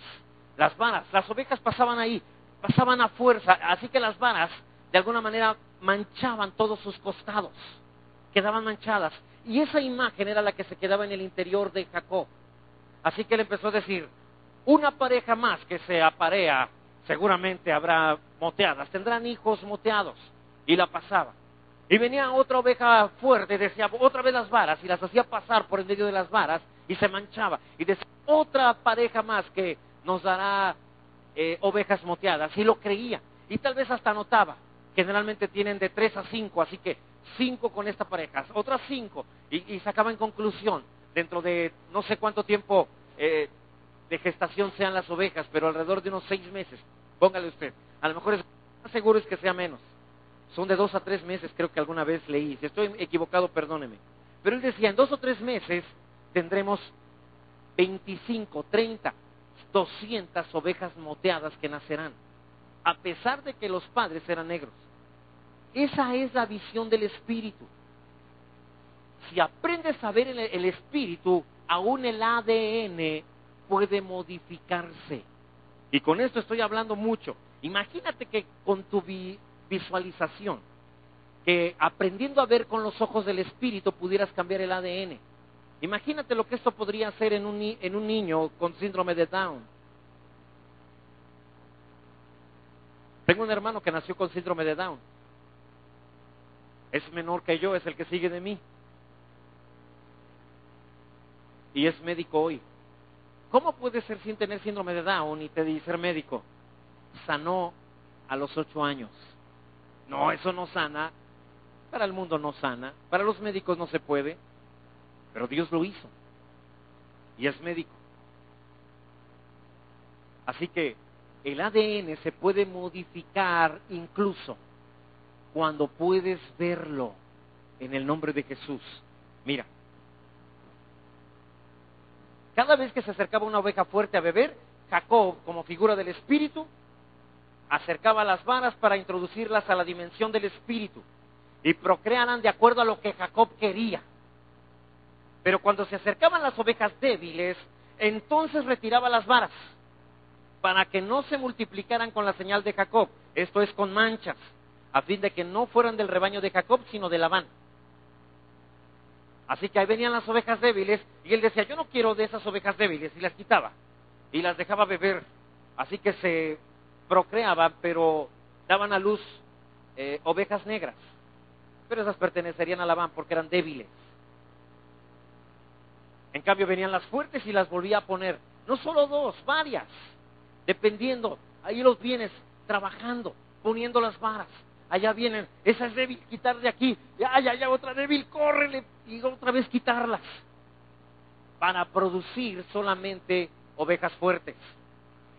Las ovejas pasaban ahí, pasaban a fuerza, así que las varas de alguna manera manchaban todos sus costados, quedaban manchadas. Y esa imagen era la que se quedaba en el interior de Jacob. Así que él empezó a decir, una pareja más que se aparea, seguramente habrá moteadas, tendrán hijos moteados. Y la pasaba. Y venía otra oveja fuerte, decía otra vez las varas, y las hacía pasar por el medio de las varas, y se manchaba. Y decía, otra pareja más que nos dará ovejas moteadas. Y lo creía. Y tal vez hasta anotaba. Generalmente tienen de 3 a 5, así que 5 con esta pareja, otras 5. Y sacaba en conclusión, dentro de no sé cuánto tiempo de gestación sean las ovejas, pero alrededor de unos 6 meses. Póngale usted. A lo mejor es más seguro es que sea menos. Son de 2 a 3 meses, creo que alguna vez leí. Si estoy equivocado, perdóneme. Pero él decía, en 2 o 3 meses tendremos 25, 30, 200 ovejas moteadas que nacerán, a pesar de que los padres eran negros. Esa es la visión del Espíritu. Si aprendes a ver el Espíritu, aún el ADN puede modificarse. Y con esto estoy hablando mucho. Imagínate que con tu visualización, que aprendiendo a ver con los ojos del Espíritu pudieras cambiar el ADN. Imagínate lo que esto podría hacer en un niño con síndrome de Down. Tengo un hermano que nació con síndrome de Down. Es menor que yo, es el que sigue de mí. Y es médico hoy. ¿Cómo puede ser sin tener síndrome de Down y ser médico? Sanó a los 8 años. No, eso no sana. Para el mundo no sana. Para los médicos no se puede. Pero Dios lo hizo. y es médico. Así que el ADN se puede modificar incluso cuando puedes verlo en el nombre de Jesús. Mira, cada vez que se acercaba una oveja fuerte a beber, Jacob, como figura del espíritu, acercaba las varas para introducirlas a la dimensión del espíritu y procrearan de acuerdo a lo que Jacob quería. Pero cuando se acercaban las ovejas débiles, entonces retiraba las varas para que no se multiplicaran con la señal de Jacob, esto es, con manchas, a fin de que no fueran del rebaño de Jacob, sino de Labán. Así que ahí venían las ovejas débiles, y él decía, yo no quiero de esas ovejas débiles, y las quitaba, y las dejaba beber. Así que se procreaban, pero daban a luz ovejas negras. Pero esas pertenecerían a Labán, porque eran débiles. En cambio venían las fuertes y las volvía a poner. No solo dos, varias. Dependiendo, ahí los vienes trabajando, poniendo las varas. Allá vienen, esa es débil, quitar de aquí. Ya, otra débil, córrele. Y otra vez quitarlas. Para producir solamente ovejas fuertes.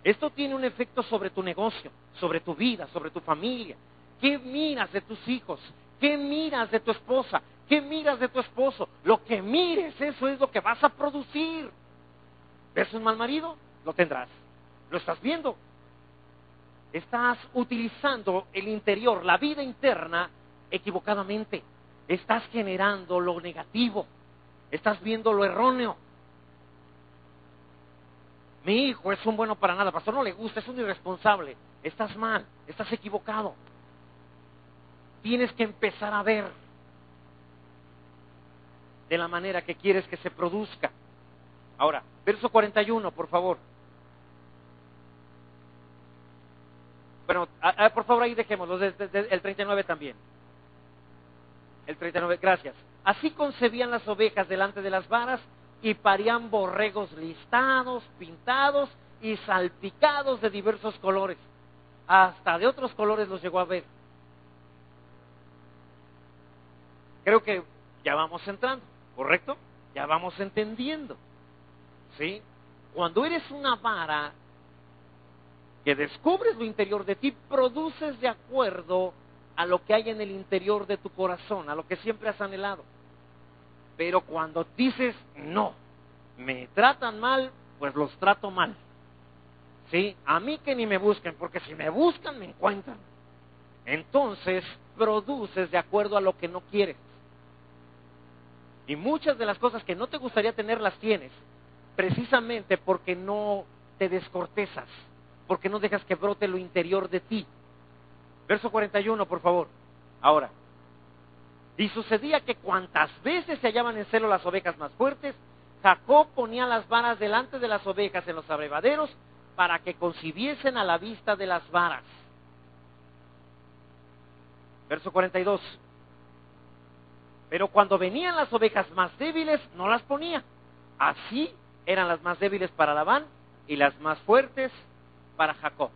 Esto tiene un efecto sobre tu negocio, sobre tu vida, sobre tu familia. ¿Qué miras de tus hijos? ¿Qué miras de tu esposa? ¿Qué miras de tu esposo? Lo que mires, eso es lo que vas a producir. ¿Ves un mal marido? Lo tendrás. Lo estás viendo. Estás utilizando el interior, la vida interna, equivocadamente. Estás generando lo negativo. Estás viendo lo erróneo. Mi hijo es un bueno para nada, pastor, no le gusta, es un irresponsable. Estás mal, estás equivocado. Tienes que empezar a ver de la manera que quieres que se produzca. Ahora, verso 41, por favor. Bueno, por favor ahí dejémoslo, el 39 también. El 39, gracias. Así concebían las ovejas delante de las varas y parían borregos listados, pintados y salpicados de diversos colores. Hasta de otros colores los llegó a ver. Creo que ya vamos entrando, ¿correcto? Ya vamos entendiendo, ¿sí? Cuando eres una vara que descubres lo interior de ti, produces de acuerdo a lo que hay en el interior de tu corazón, a lo que siempre has anhelado. Pero cuando dices, no, me tratan mal, pues los trato mal, ¿sí? A mí que ni me busquen, porque si me buscan, me encuentran. Entonces, produces de acuerdo a lo que no quieres. Y muchas de las cosas que no te gustaría tener las tienes, precisamente porque no te descortezas, porque no dejas que brote lo interior de ti. Verso 41, por favor. Ahora, y sucedía que cuantas veces se hallaban en celo las ovejas más fuertes, Jacob ponía las varas delante de las ovejas en los abrevaderos para que concibiesen a la vista de las varas. Verso 42. Pero cuando venían las ovejas más débiles, no las ponía. Así eran las más débiles para Labán y las más fuertes para Jacob.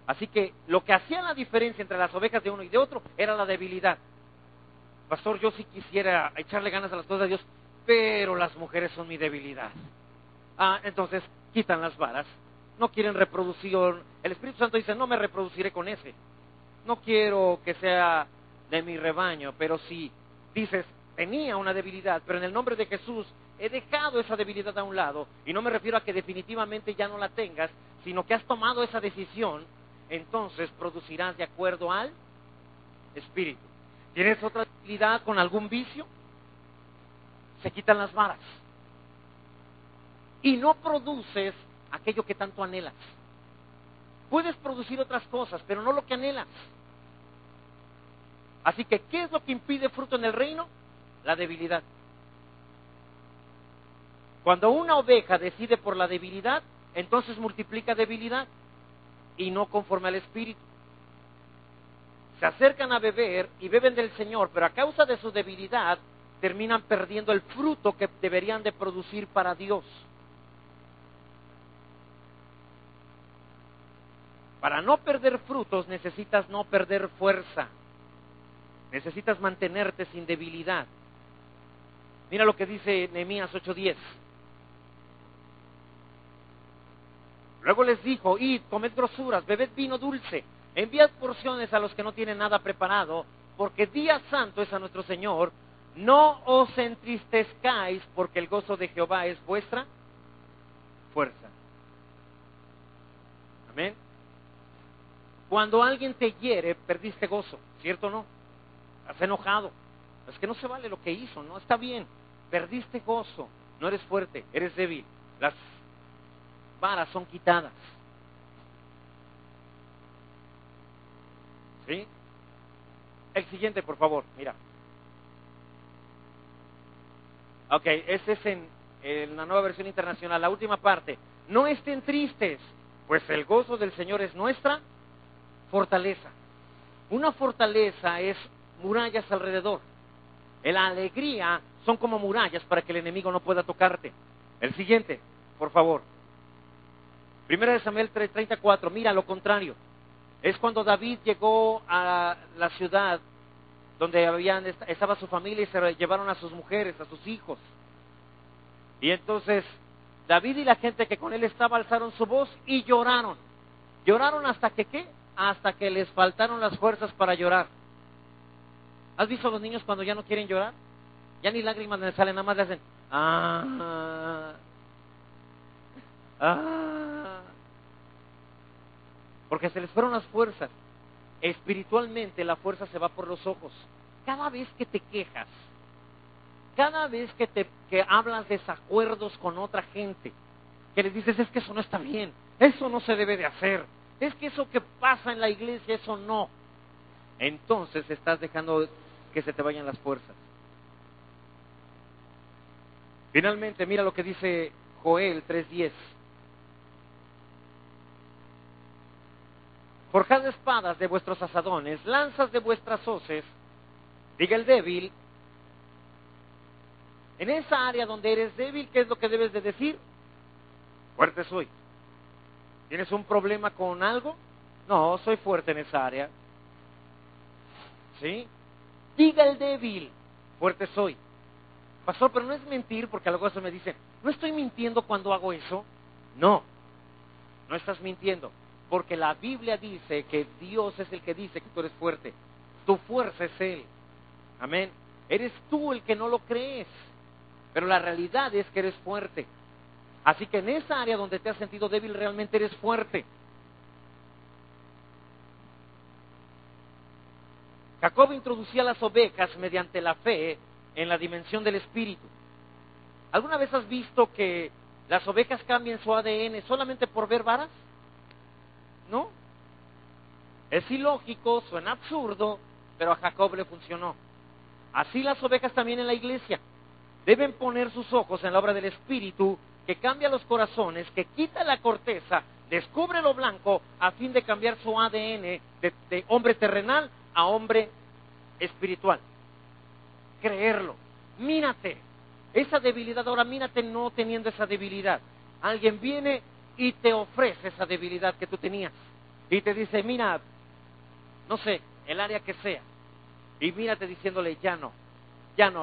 Así que lo que hacía la diferencia entre las ovejas de uno y de otro era la debilidad. Pastor, yo sí quisiera echarle ganas a las cosas de Dios, pero las mujeres son mi debilidad. Entonces quitan las varas, no quieren reproducción. El Espíritu Santo dice, no me reproduciré con ese. No quiero que sea de mi rebaño, pero si dices, tenía una debilidad, pero en el nombre de Jesús he dejado esa debilidad a un lado, y no me refiero a que definitivamente ya no la tengas, sino que has tomado esa decisión, entonces producirás de acuerdo al Espíritu. ¿Tienes otra debilidad con algún vicio? Se quitan las varas. Y no produces aquello que tanto anhelas. Puedes producir otras cosas, pero no lo que anhelas. Así que, ¿qué es lo que impide fruto en el reino? La debilidad. Cuando una oveja decide por la debilidad, entonces multiplica debilidad y no conforme al Espíritu. Se acercan a beber y beben del Señor, pero a causa de su debilidad terminan perdiendo el fruto que deberían de producir para Dios. Para no perder frutos necesitas no perder fuerza. Necesitas mantenerte sin debilidad. Mira lo que dice Nehemías 8:10. Luego les dijo: id, comed grosuras, bebed vino dulce, enviad porciones a los que no tienen nada preparado, porque día santo es a nuestro Señor. No os entristezcáis, porque el gozo de Jehová es vuestra fuerza. Amén. Cuando alguien te hiere, perdiste gozo, ¿cierto o no? Estás enojado. Es que no se vale lo que hizo, no está bien. Perdiste gozo, no eres fuerte, eres débil. Las varas son quitadas. ¿Sí? El siguiente, por favor, mira. Ok, este es en la Nueva Versión Internacional, la última parte. No estén tristes, pues el gozo del Señor es nuestra fortaleza. Una fortaleza es murallas alrededor. La alegría son como murallas para que el enemigo no pueda tocarte. El siguiente, por favor. Primera de Samuel 3:34, mira lo contrario. Es cuando David llegó a la ciudad donde estaba su familia y se llevaron a sus mujeres, a sus hijos. Y entonces David y la gente que con él estaba alzaron su voz y lloraron. Lloraron hasta que, ¿qué? Hasta que les faltaron las fuerzas para llorar. ¿Has visto a los niños cuando ya no quieren llorar? Ya ni lágrimas les salen, nada más le hacen porque se les fueron las fuerzas. Espiritualmente la fuerza se va por los ojos. Cada vez que te quejas, cada vez que hablas desacuerdos con otra gente, que les dices: es que eso no está bien, eso no se debe de hacer, es que eso que pasa en la iglesia, eso no. Entonces estás dejando que se te vayan las fuerzas. Finalmente, mira lo que dice Joel 3:10. Forjad espadas de vuestros asadones, lanzas de vuestras hoces, diga el débil. En esa área donde eres débil, ¿qué es lo que debes de decir? Fuerte soy. ¿Tienes un problema con algo? No, soy fuerte en esa área. ¿Sí? Diga el débil, fuerte soy. Pastor, pero no es mentir, porque luego eso me dice: ¿no estoy mintiendo cuando hago eso? No, no estás mintiendo. Porque la Biblia dice que Dios es el que dice que tú eres fuerte. Tu fuerza es Él. Amén. Eres tú el que no lo crees. Pero la realidad es que eres fuerte. Así que en esa área donde te has sentido débil, realmente eres fuerte. Jacob introducía las ovejas mediante la fe en la dimensión del espíritu. ¿Alguna vez has visto que las ovejas cambian su ADN solamente por ver varas? ¿No? Es ilógico, suena absurdo, pero a Jacob le funcionó. Así las ovejas también en la iglesia deben poner sus ojos en la obra del Espíritu, que cambia los corazones, que quita la corteza, descubre lo blanco, a fin de cambiar su ADN de hombre terrenal a hombre espiritual. Creerlo. Mírate. Esa debilidad, ahora mírate no teniendo esa debilidad. Alguien viene y te ofrece esa debilidad que tú tenías. Y te dice: mira, no sé, el área que sea. Y mírate diciéndole: ya no,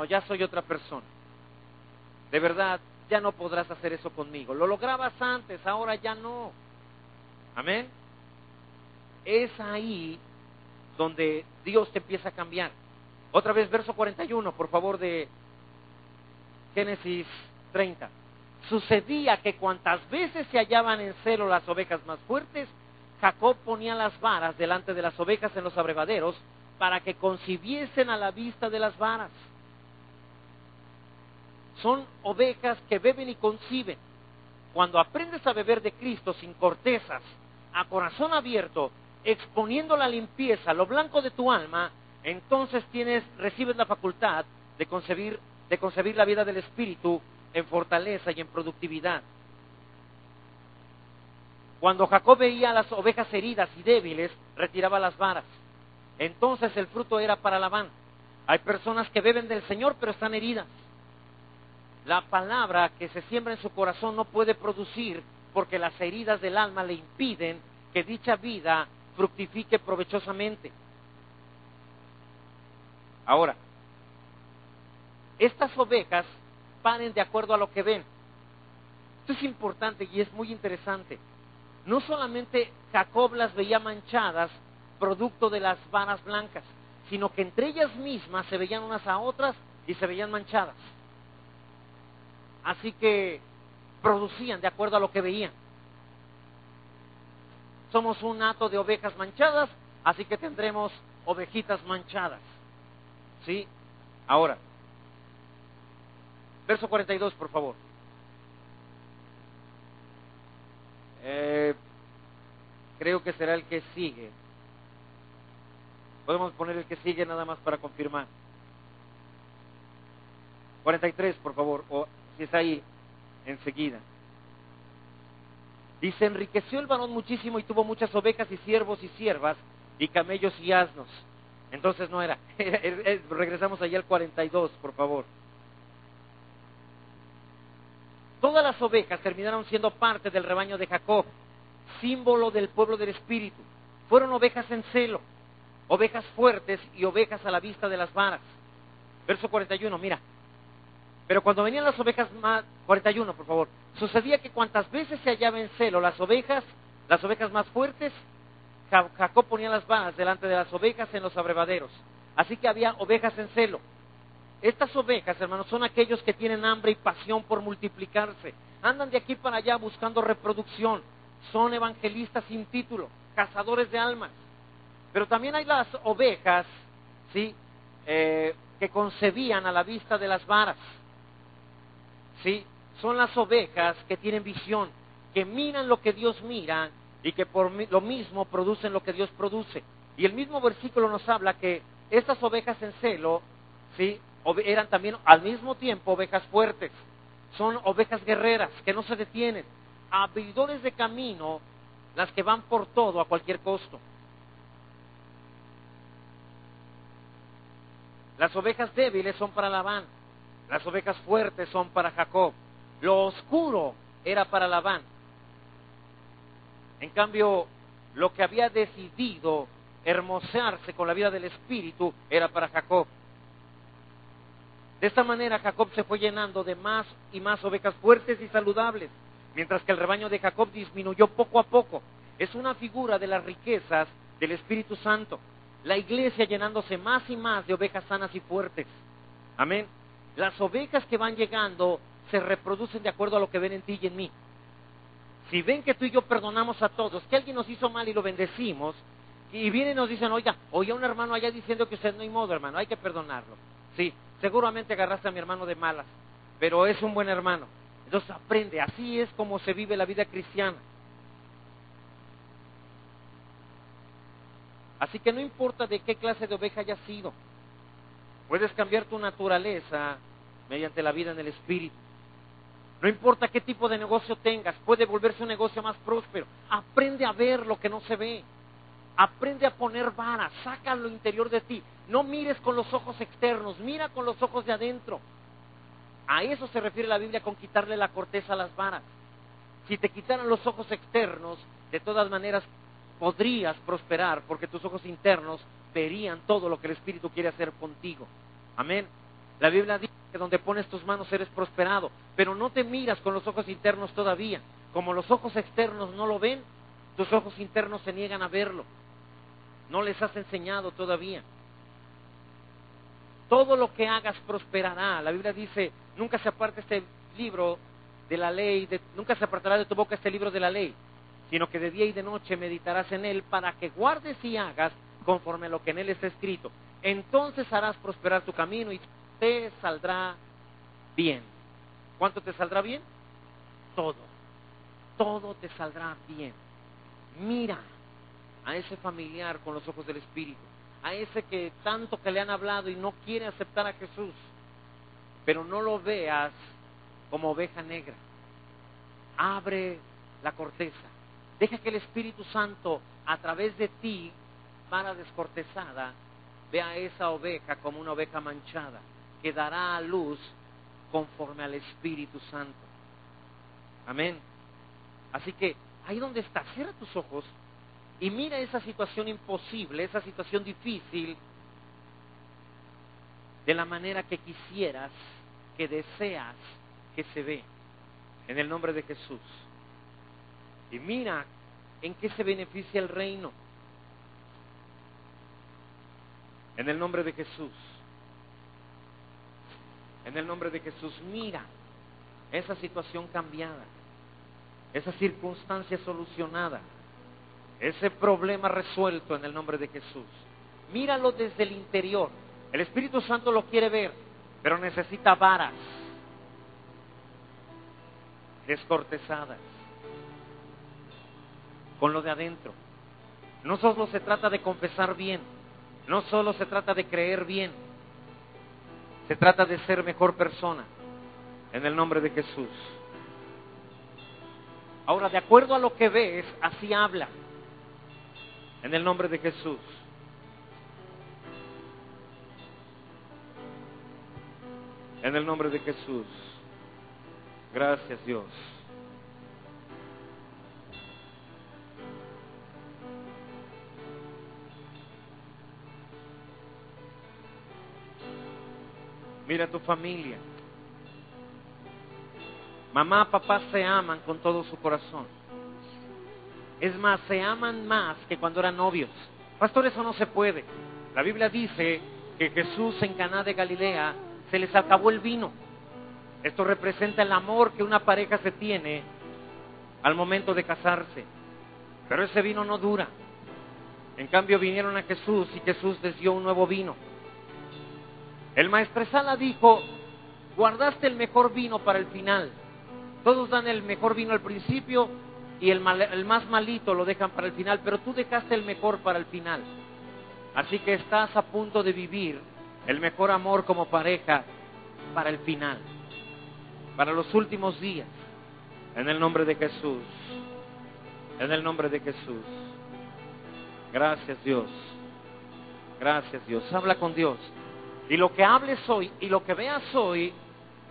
ya soy otra persona. De verdad, ya no podrás hacer eso conmigo. Lo lograbas antes, ahora ya no. Amén. Es ahí donde Dios te empieza a cambiar. Otra vez, verso 41, por favor, de Génesis 30. Sucedía que cuantas veces se hallaban en celo las ovejas más fuertes, Jacob ponía las varas delante de las ovejas en los abrevaderos para que concibiesen a la vista de las varas. Son ovejas que beben y conciben. Cuando aprendes a beber de Cristo sin cortezas, a corazón abierto, exponiendo la limpieza, lo blanco de tu alma, entonces recibes la facultad de concebir la vida del Espíritu en fortaleza y en productividad. Cuando Jacob veía a las ovejas heridas y débiles, retiraba las varas. Entonces el fruto era para Labán. Hay personas que beben del Señor pero están heridas. La palabra que se siembra en su corazón no puede producir, porque las heridas del alma le impiden que dicha vida fructifique provechosamente. Ahora, estas ovejas paren de acuerdo a lo que ven. Esto es importante y es muy interesante. No solamente Jacob las veía manchadas, producto de las varas blancas, sino que entre ellas mismas se veían unas a otras y se veían manchadas. Así que producían de acuerdo a lo que veían. Somos un hato de ovejas manchadas, así que tendremos ovejitas manchadas. ¿Sí? Ahora, verso 42, por favor. Creo que será el que sigue. Podemos poner el que sigue nada más para confirmar. 43, por favor, o si está ahí, enseguida. Dice, enriqueció el varón muchísimo y tuvo muchas ovejas y siervos y siervas y camellos y asnos. Entonces no era. Regresamos allá al 42, por favor. Todas las ovejas terminaron siendo parte del rebaño de Jacob, símbolo del pueblo del Espíritu. Fueron ovejas en celo, ovejas fuertes y ovejas a la vista de las varas. Verso 41, mira. Pero cuando venían las ovejas más, 41 por favor, sucedía que cuantas veces se hallaba en celo las ovejas más fuertes, Jacob ponía las varas delante de las ovejas en los abrevaderos. Así que había ovejas en celo. Estas ovejas, hermanos, son aquellos que tienen hambre y pasión por multiplicarse. Andan de aquí para allá buscando reproducción. Son evangelistas sin título, cazadores de almas. Pero también hay las ovejas, ¿sí? Que concebían a la vista de las varas. ¿Sí? Son las ovejas que tienen visión, que miran lo que Dios mira y que por lo mismo producen lo que Dios produce. Y el mismo versículo nos habla que estas ovejas en celo, ¿sí? Eran también al mismo tiempo ovejas fuertes. Son ovejas guerreras que no se detienen, abridores de camino, las que van por todo a cualquier costo. Las ovejas débiles son para Labán, las ovejas fuertes son para Jacob. Lo oscuro era para Labán. En cambio, lo que había decidido hermosearse con la vida del Espíritu era para Jacob. De esta manera Jacob se fue llenando de más y más ovejas fuertes y saludables, mientras que el rebaño de Jacob disminuyó poco a poco. Es una figura de las riquezas del Espíritu Santo. La iglesia llenándose más y más de ovejas sanas y fuertes. Amén. Las ovejas que van llegando se reproducen de acuerdo a lo que ven en ti y en mí. Si ven que tú y yo perdonamos a todos, que alguien nos hizo mal y lo bendecimos, y vienen y nos dicen, oiga un hermano allá diciendo que usted no hay modo, hermano, hay que perdonarlo. Sí, seguramente agarraste a mi hermano de malas, pero es un buen hermano. Entonces aprende, así es como se vive la vida cristiana. Así que no importa de qué clase de oveja hayas sido, puedes cambiar tu naturaleza mediante la vida en el Espíritu. No importa qué tipo de negocio tengas, puede volverse un negocio más próspero. Aprende a ver lo que no se ve. Aprende a poner varas, saca lo interior de ti. No mires con los ojos externos, mira con los ojos de adentro. A eso se refiere la Biblia con quitarle la corteza a las varas. Si te quitaran los ojos externos, de todas maneras podrías prosperar, porque tus ojos internos verían todo lo que el Espíritu quiere hacer contigo. Amén. La Biblia dice que donde pones tus manos eres prosperado, pero no te miras con los ojos internos todavía. Como los ojos externos no lo ven, tus ojos internos se niegan a verlo. No les has enseñado todavía. Todo lo que hagas prosperará. La Biblia dice, nunca se aparte este libro de la ley, nunca se apartará de tu boca este libro de la ley, sino que de día y de noche meditarás en él para que guardes y hagas conforme a lo que en él está escrito. Entonces harás prosperar tu camino y te saldrá bien. ¿Cuánto te saldrá bien? Todo. Todo te saldrá bien. Mira a ese familiar con los ojos del Espíritu, a ese que tanto que le han hablado y no quiere aceptar a Jesús, pero no lo veas como oveja negra. Abre la corteza, deja que el Espíritu Santo a través de ti, vara descortezada, vea a esa oveja como una oveja manchada, que dará a luz conforme al Espíritu Santo. Amén. Así que ahí donde estás, cierra tus ojos y mira esa situación imposible, esa situación difícil, de la manera que quisieras, que deseas que se ve. En el nombre de Jesús. Y mira en qué se beneficia el reino. En el nombre de Jesús. En el nombre de Jesús, mira esa situación cambiada, esa circunstancia solucionada, ese problema resuelto en el nombre de Jesús. Míralo desde el interior. El Espíritu Santo lo quiere ver, pero necesita varas descortezadas con lo de adentro. No solo se trata de confesar bien, no solo se trata de creer bien, se trata de ser mejor persona en el nombre de Jesús. Ahora, de acuerdo a lo que ves, así habla en el nombre de Jesús. En el nombre de Jesús. Gracias, Dios. Mira tu familia. Mamá, papá se aman con todo su corazón. Es más, se aman más que cuando eran novios. Pastor, eso no se puede. La Biblia dice que Jesús en Caná de Galilea se les acabó el vino. Esto representa el amor que una pareja se tiene al momento de casarse. Pero ese vino no dura. En cambio vinieron a Jesús y Jesús les dio un nuevo vino. El maestresala dijo, guardaste el mejor vino para el final. Todos dan el mejor vino al principio y el más malito lo dejan para el final, pero tú dejaste el mejor para el final. Así que estás a punto de vivir el mejor amor como pareja para el final, para los últimos días, en el nombre de Jesús. En el nombre de Jesús. Gracias, Dios. Gracias, Dios. Habla con Dios. Y lo que hables hoy y lo que veas hoy,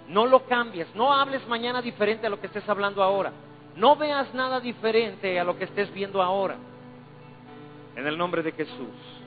no lo cambies. No hables mañana diferente a lo que estés hablando ahora. No veas nada diferente a lo que estés viendo ahora. En el nombre de Jesús.